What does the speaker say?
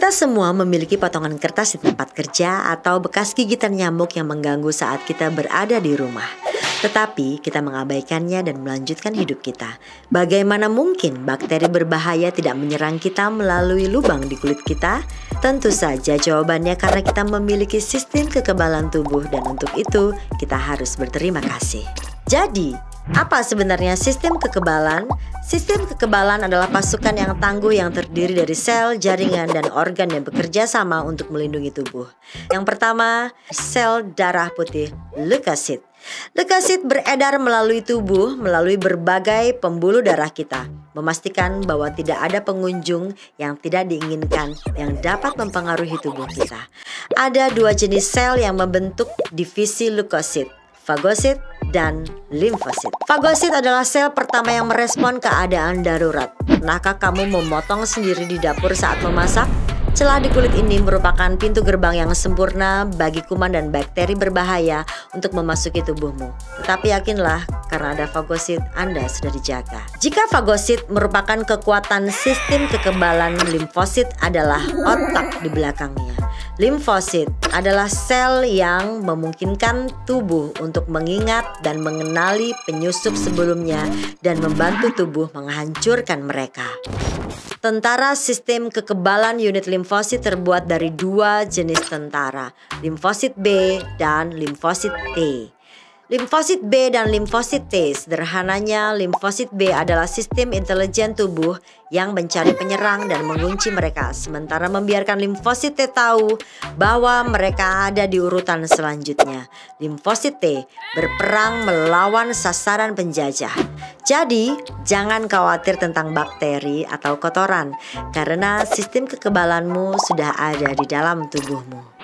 Kita semua memiliki potongan kertas di tempat kerja atau bekas gigitan nyamuk yang mengganggu saat kita berada di rumah. Tetapi kita mengabaikannya dan melanjutkan hidup kita. Bagaimana mungkin bakteri berbahaya tidak menyerang kita melalui lubang di kulit kita? Tentu saja jawabannya karena kita memiliki sistem kekebalan tubuh dan untuk itu kita harus berterima kasih. Jadi, apa sebenarnya sistem kekebalan? Sistem kekebalan adalah pasukan yang tangguh yang terdiri dari sel, jaringan, dan organ yang bekerja sama untuk melindungi tubuh. Yang pertama, sel darah putih, leukosit. Leukosit beredar melalui tubuh melalui berbagai pembuluh darah kita, memastikan bahwa tidak ada pengunjung yang tidak diinginkan yang dapat mempengaruhi tubuh kita. Ada dua jenis sel yang membentuk divisi leukosit, fagosit dan limfosit. Fagosit adalah sel pertama yang merespon keadaan darurat. Pernahkah kamu memotong sendiri di dapur saat memasak? Celah di kulit ini merupakan pintu gerbang yang sempurna bagi kuman dan bakteri berbahaya untuk memasuki tubuhmu. Tetapi yakinlah, karena ada fagosit, Anda sudah dijaga. Jika fagosit merupakan kekuatan sistem kekebalan, limfosit adalah otak di belakangnya. Limfosit adalah sel yang memungkinkan tubuh untuk mengingat dan mengenali penyusup sebelumnya dan membantu tubuh menghancurkan mereka. Tentara sistem kekebalan unit limfosit terbuat dari dua jenis tentara, limfosit B dan limfosit T. Limfosit B dan limfosit T, sederhananya limfosit B adalah sistem intelijen tubuh yang mencari penyerang dan mengunci mereka, sementara membiarkan limfosit T tahu bahwa mereka ada di urutan selanjutnya. Limfosit T berperang melawan sasaran penjajah. Jadi, jangan khawatir tentang bakteri atau kotoran, karena sistem kekebalanmu sudah ada di dalam tubuhmu.